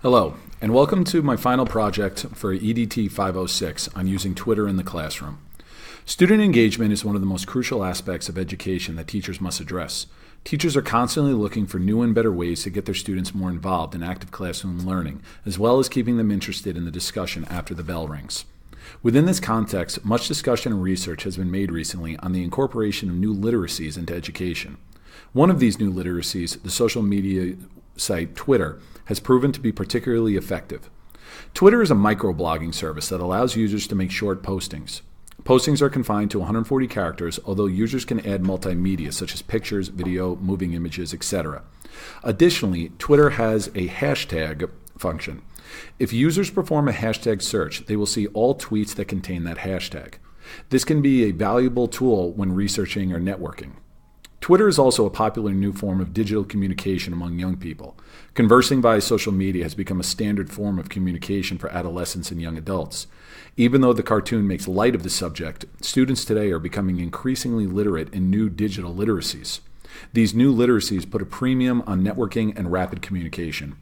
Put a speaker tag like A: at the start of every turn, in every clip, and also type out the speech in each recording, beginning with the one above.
A: Hello, and welcome to my final project for EDT 506 on using Twitter in the classroom. Student engagement is one of the most crucial aspects of education that teachers must address. Teachers are constantly looking for new and better ways to get their students more involved in active classroom learning, as well as keeping them interested in the discussion after the bell rings. Within this context, much discussion and research has been made recently on the incorporation of new literacies into education. One of these new literacies, the social media site Twitter, has proven to be particularly effective. Twitter is a microblogging service that allows users to make short postings. Postings are confined to 140 characters, although users can add multimedia such as pictures, video, moving images, etc. Additionally, Twitter has a hashtag function. If users perform a hashtag search, they will see all tweets that contain that hashtag. This can be a valuable tool when researching or networking. Twitter is also a popular new form of digital communication among young people. Conversing via social media has become a standard form of communication for adolescents and young adults. Even though the cartoon makes light of the subject, students today are becoming increasingly literate in new digital literacies. These new literacies put a premium on networking and rapid communication.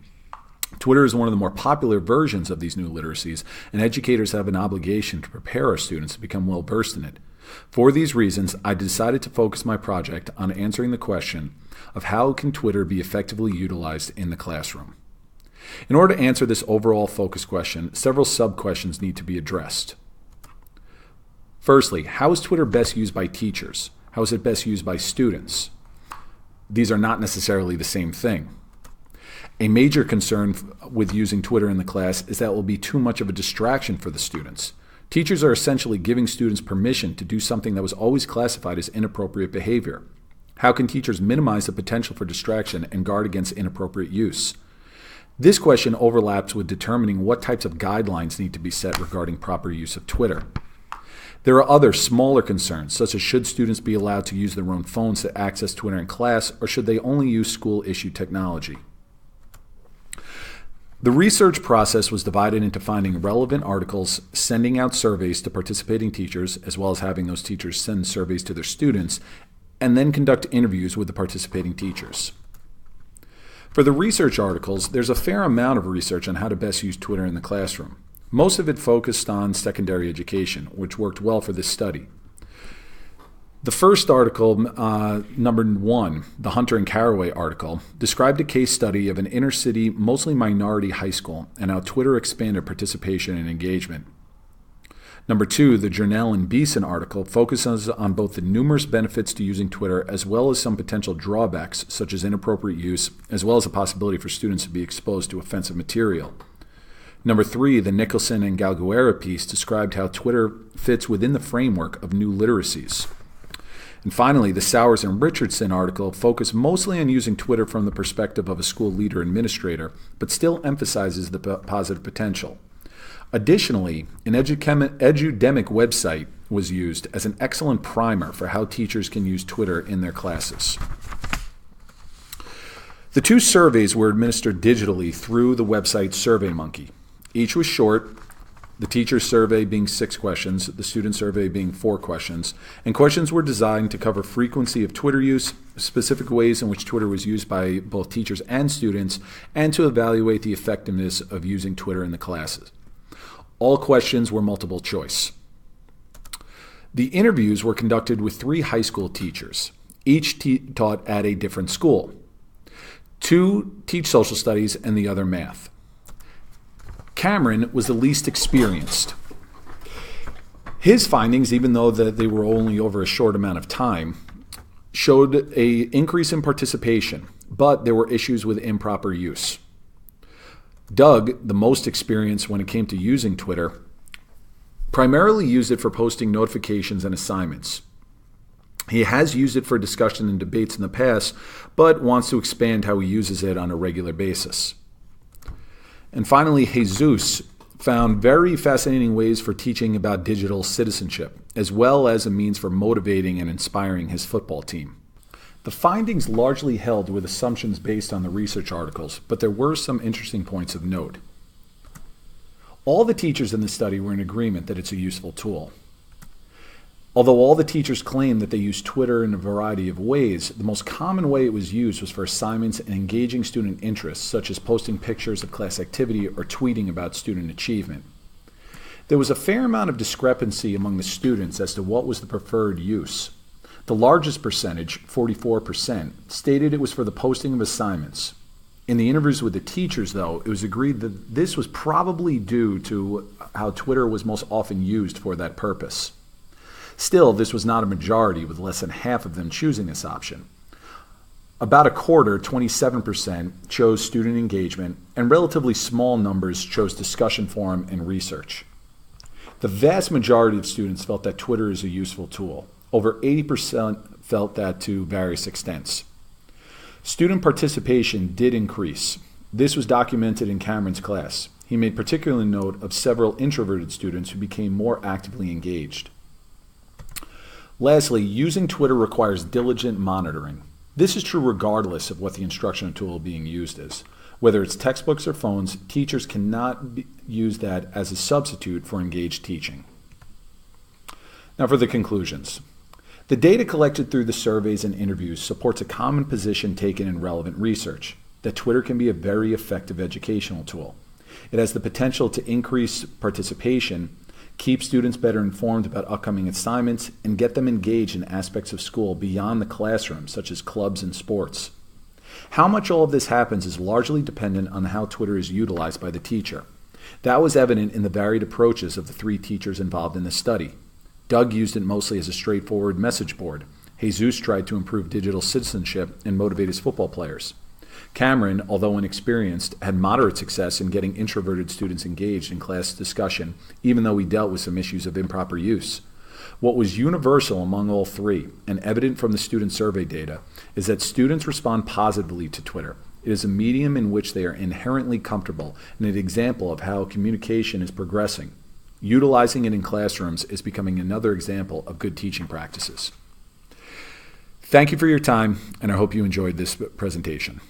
A: Twitter is one of the more popular versions of these new literacies, and educators have an obligation to prepare our students to become well versed in it. For these reasons, I decided to focus my project on answering the question of how can Twitter be effectively utilized in the classroom. In order to answer this overall focus question, several sub-questions need to be addressed. Firstly, how is Twitter best used by teachers? How is it best used by students? These are not necessarily the same thing. A major concern with using Twitter in the class is that it will be too much of a distraction for the students. Teachers are essentially giving students permission to do something that was always classified as inappropriate behavior. How can teachers minimize the potential for distraction and guard against inappropriate use? This question overlaps with determining what types of guidelines need to be set regarding proper use of Twitter. There are other smaller concerns, such as should students be allowed to use their own phones to access Twitter in class, or should they only use school-issued technology? The research process was divided into finding relevant articles, sending out surveys to participating teachers, as well as having those teachers send surveys to their students, and then conduct interviews with the participating teachers. For the research articles, there's a fair amount of research on how to best use Twitter in the classroom. Most of it focused on secondary education, which worked well for this study. The first article, number 1, the Hunter and Caraway article, described a case study of an inner-city, mostly minority high school and how Twitter expanded participation and engagement. Number 2, the Journell and Beeson article focuses on both the numerous benefits to using Twitter as well as some potential drawbacks, such as inappropriate use, as well as the possibility for students to be exposed to offensive material. Number 3, the Nicholson and Galguera piece described how Twitter fits within the framework of new literacies. And finally, the Sowers and Richardson article focused mostly on using Twitter from the perspective of a school leader administrator, but still emphasizes the positive potential. Additionally, an edudemic website was used as an excellent primer for how teachers can use Twitter in their classes. The 2 surveys were administered digitally through the website SurveyMonkey. Each was short, the teacher survey being 6 questions, the student survey being 4 questions, and questions were designed to cover frequency of Twitter use, specific ways in which Twitter was used by both teachers and students, and to evaluate the effectiveness of using Twitter in the classes. All questions were multiple choice. The interviews were conducted with 3 high school teachers. Each taught at a different school. 2 teach social studies and the other math. Cameron was the least experienced. His findings, even though they were only over a short amount of time, showed an increase in participation, but there were issues with improper use. Doug, the most experienced when it came to using Twitter, primarily used it for posting notifications and assignments. He has used it for discussion and debates in the past, but wants to expand how he uses it on a regular basis. And finally, Jesus found very fascinating ways for teaching about digital citizenship, as well as a means for motivating and inspiring his football team. The findings largely held with assumptions based on the research articles, but there were some interesting points of note. All the teachers in the study were in agreement that it's a useful tool. Although all the teachers claimed that they used Twitter in a variety of ways, the most common way it was used was for assignments and engaging student interests, such as posting pictures of class activity or tweeting about student achievement. There was a fair amount of discrepancy among the students as to what was the preferred use. The largest percentage, 44%, stated it was for the posting of assignments. In the interviews with the teachers, though, it was agreed that this was probably due to how Twitter was most often used for that purpose. Still, this was not a majority, with less than half of them choosing this option. About a quarter, 27%, chose student engagement, and relatively small numbers chose discussion forum and research. The vast majority of students felt that Twitter is a useful tool. Over 80% felt that to various extents. Student participation did increase. This was documented in Cameron's class. He made particular note of several introverted students who became more actively engaged. Lastly, using Twitter requires diligent monitoring. This is true regardless of what the instructional tool being used is. Whether it's textbooks or phones, teachers cannot use that as a substitute for engaged teaching. Now for the conclusions. The data collected through the surveys and interviews supports a common position taken in relevant research, that Twitter can be a very effective educational tool. It has the potential to increase participation, keep students better informed about upcoming assignments, and get them engaged in aspects of school beyond the classroom, such as clubs and sports. How much all of this happens is largely dependent on how Twitter is utilized by the teacher. That was evident in the varied approaches of the 3 teachers involved in the study. Doug used it mostly as a straightforward message board. Jesus tried to improve digital citizenship and motivate his football players. Cameron, although inexperienced, had moderate success in getting introverted students engaged in class discussion, even though he dealt with some issues of improper use. What was universal among all 3, and evident from the student survey data, is that students respond positively to Twitter. It is a medium in which they are inherently comfortable and an example of how communication is progressing. Utilizing it in classrooms is becoming another example of good teaching practices. Thank you for your time, and I hope you enjoyed this presentation.